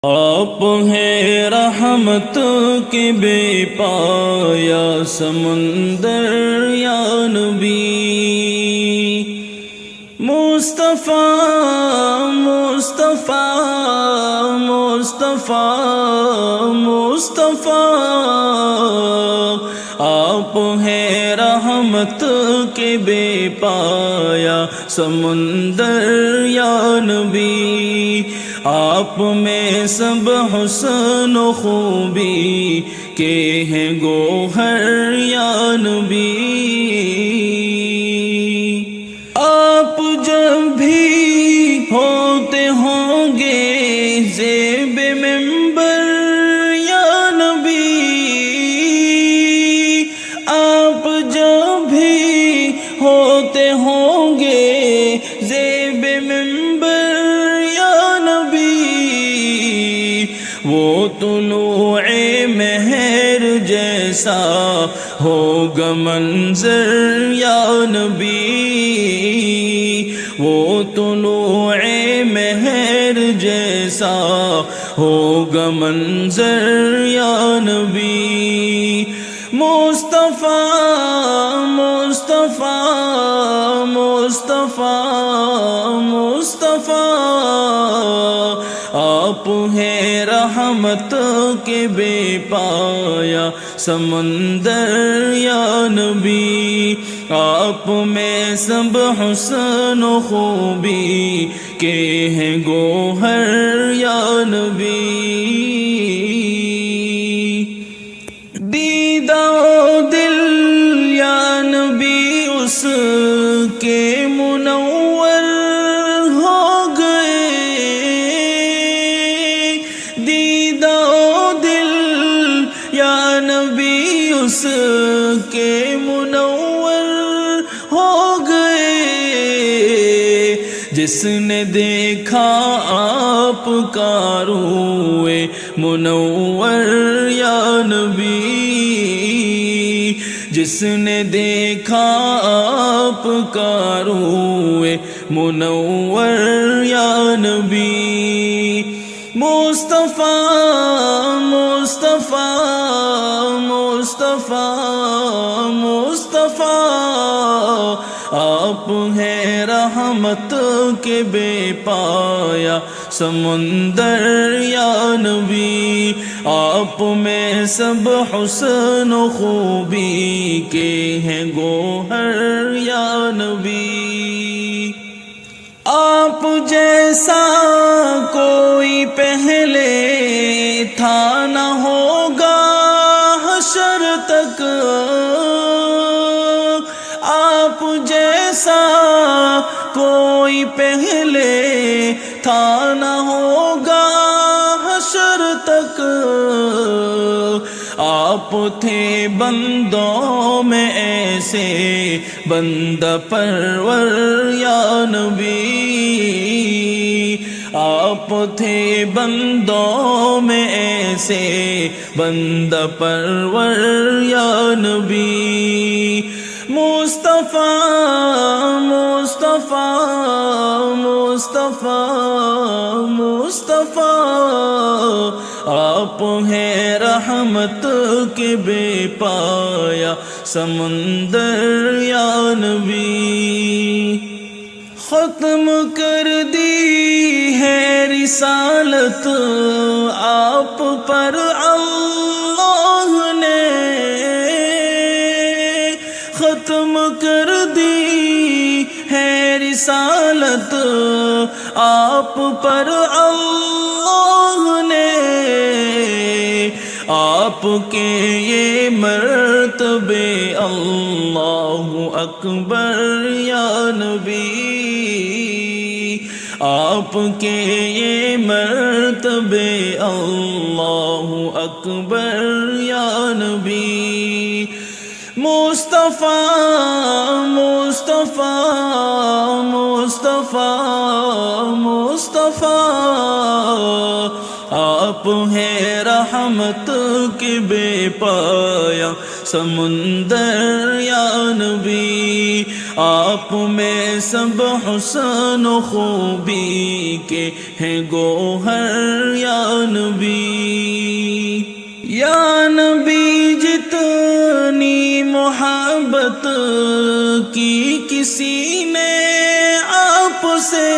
آپ ہیں رحمت کے بے پایا سمندر یا نبی مصطفیٰ مصطفیٰ مصطفیٰ مصطفیٰ آپ ہیں رحمت کے بے پایا سمندر یا نبی آپ میں سب حسن و خوبی کے ہیں گوہر یا نبی آپ جب بھی ہوتے ہوں گے زیب منبر یا نبی آپ جب بھی ہوتے ہوں گے زیب منبر وہ طلوع مہر جیسا ہوگا منظر یا نبی وہ طلوع مہر جیسا ہوگا منظر یا نبی مصطفیٰ مصطفیٰ مصطفیٰ مصطفیٰ آپ ہیں رحمت کے بے پایا سمندر یا نبی آپ میں سب حسن و خوبی کے ہیں گوہر یا نبی دیدہ دل یا نبی اس کے منور ہو گئے دیدہ دل یا نبی اس کے منور ہو گئے جس نے دیکھا آپ کا روئے منور یا نبی جس نے دیکھا آپ کا روئے منور یا نبی مصطفیٰ مصطفیٰ مصطفیٰ مصطفیٰ آپ ہیں رحمت کے بے پایا سمندر یا نبی آپ میں سب حسن و خوبی کے ہیں گوہر یا نبی آپ جیسا کوئی پہلے تھا نہ ہوگا حشر تک آپ جیسا کوئی پہلے تھا نہ ہوگا حشر تک آپ تھے بندوں میں ایسے بندہ پرور یا نبی آپ تھے بندوں میں ایسے بندہ پرور یا نبی مصطفیٰ مصطفیٰ مصطفیٰ مصطفیٰ آپ ہیں رحمت کے بے پایا سمندر یا نبی ختم کر دی ہے رسالت آپ پر اللہ نے ختم کر دی ہے رسالت آپ پر اللہ نے آپ کے یہ مرتبے اللہ اکبر یا نبی آپ کے یہ مرتبے اللہ اکبر یا نبی مصطفیٰ مصطفیٰ مصطفیٰ مصطفیٰ آپ ہیں رحمت کے بے پایا سمندر یا نبی آپ میں سب حسن و خوبی کے ہیں گوہر یا نبی، یا نبی جتنی محبت کی کسی نے آپ سے،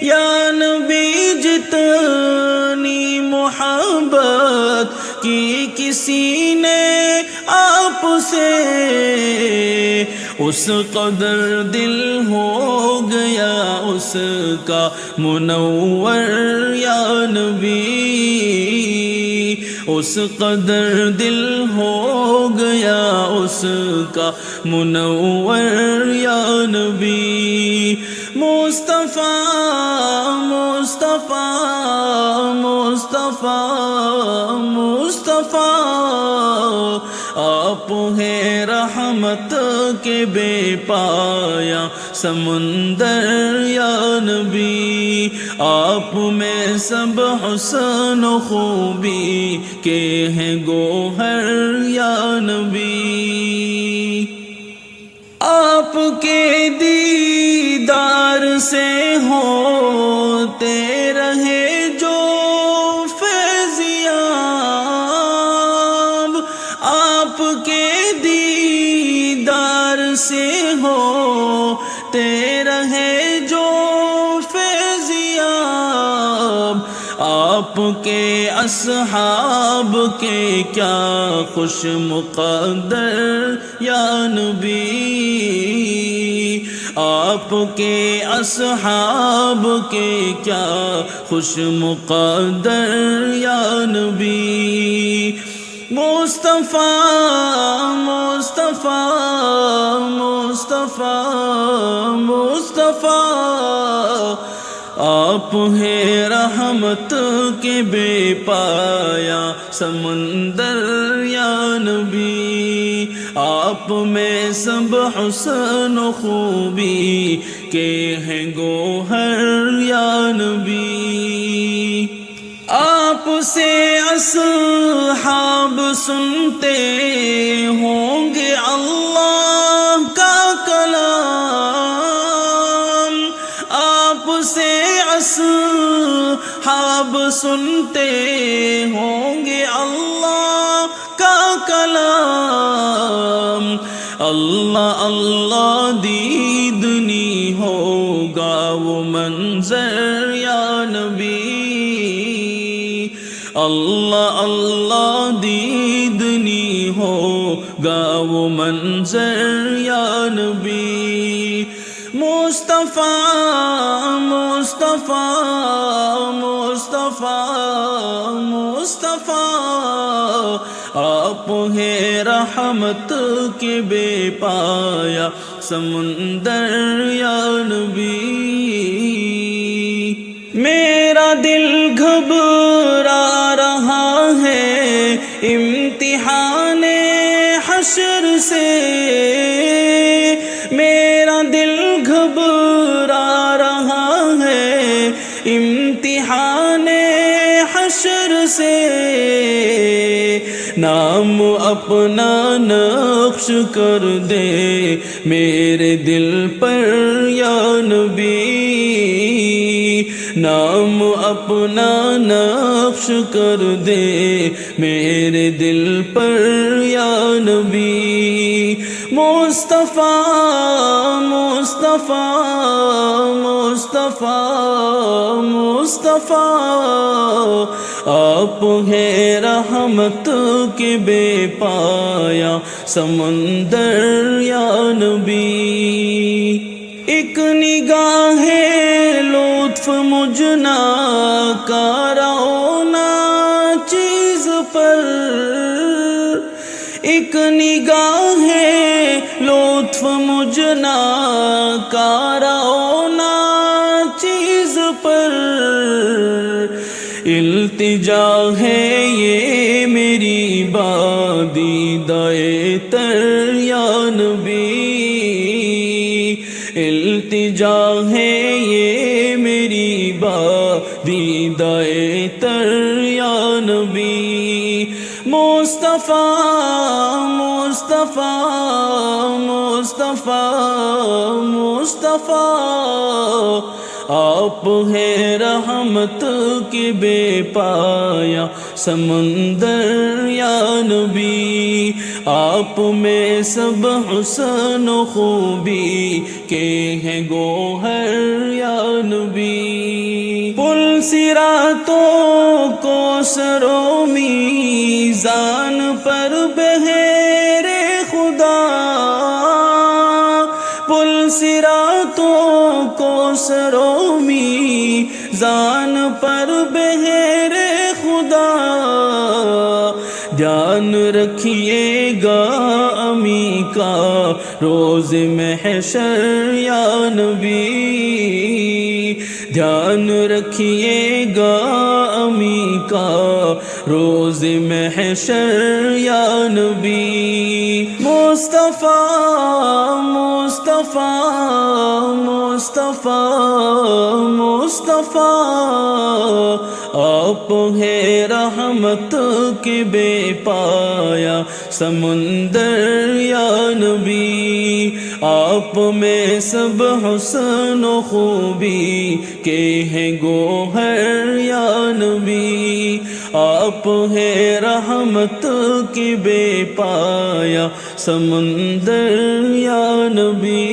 یا نبی جتنی محبت کی کسی نے آپ سے، اس قدر دل ہو گیا اس کا منور یا نبی، اس قدر دل ہو گیا اس کا منور یا نبی، مصطفیٰ مصطفیٰ مصطفیٰ مصطفیٰ، آپ ہیں رحمت کے بے پایا سمندر یا نبی، آپ میں سب حسن و خوبی کے ہیں گوہر یا نبی، آپ کے دیدار سے ہوتے رہے جو آپ کے دیدار سے ہوتے رہے جو فیضیاب، آپ کے اصحاب کے کیا خوش مقدر یا نبی، آپ کے اصحاب کے کیا خوش مقدر یا نبی، مصطفیٰ مصطفیٰ مصطفیٰ مصطفیٰ، آپ ہیں رحمت کے بے پایا سمندر یا نبی، آپ میں سب حسن و خوبی کے ہیں گوہر یا نبی، آپ سے اصحاب سنتے ہوں گے اللہ کا کلام، آپ سے اصحاب سنتے ہوں گے اللہ کا کلام، اللہ اللہ دیدنی ہوگا وہ منظر یا نبی، اللہ اللہ دیدنی ہوگا وہ منظر یا نبی، مصطفیٰ مصطفیٰ مصطفیٰ مصطفیٰ، آپ ہیں رحمت کے بے پایا سمندر یا نبی، میرا دل گھبرا رہا ہے امتحان حشر سے، میرا دل گھبرا رہا ہے امتحان حشر سے، نام اپنا نقش کر دے میرے دل پر یا نبی، نام اپنا نقش کر دے میرے دل پر یا نبی، مصطفیٰ مصطفیٰ مصطفیٰ مصطفیٰ، آپ ہیں رحمت کے بے پایا سمندر یا نبی، ایک نگاہ لطف مجھ ناکارانہ چیز پر، ایک نگاہ لطف مجھ ناکارانہ چیز پر، التجا ہے یہ میری بادیدۂ تر یا نبی، التجا ہے یہ میری بادیدۂ تر یا نبی، مصطفیٰ مصطفیٰ مصطفیٰ مصطفیٰ آپ ہیں رحمت کے بے پایا سمندر یا نبی، آپ میں سب حسن و خوبی کے ہیں گوہر یا نبی۔ پل صراطوں کو سرو میزان پر بہر خدا، پل صراطوں کو سرو میزان پر بہر خدا، دھیان رکھیے گا امی کا روز محشر یا نبی، دھیان رکھیے گا امی کا روز محشر یا نبی۔ مصطفیٰ مصطفیٰ مصطفیٰ مصطفیٰ آپ ہیں رحمت کے بے پایا سمندر یا نبی، آپ میں سب حسن و خوبی کے ہیں گوہر یا نبی، آپ ہیں رحمت کے بے پایا سمندر یا نبی۔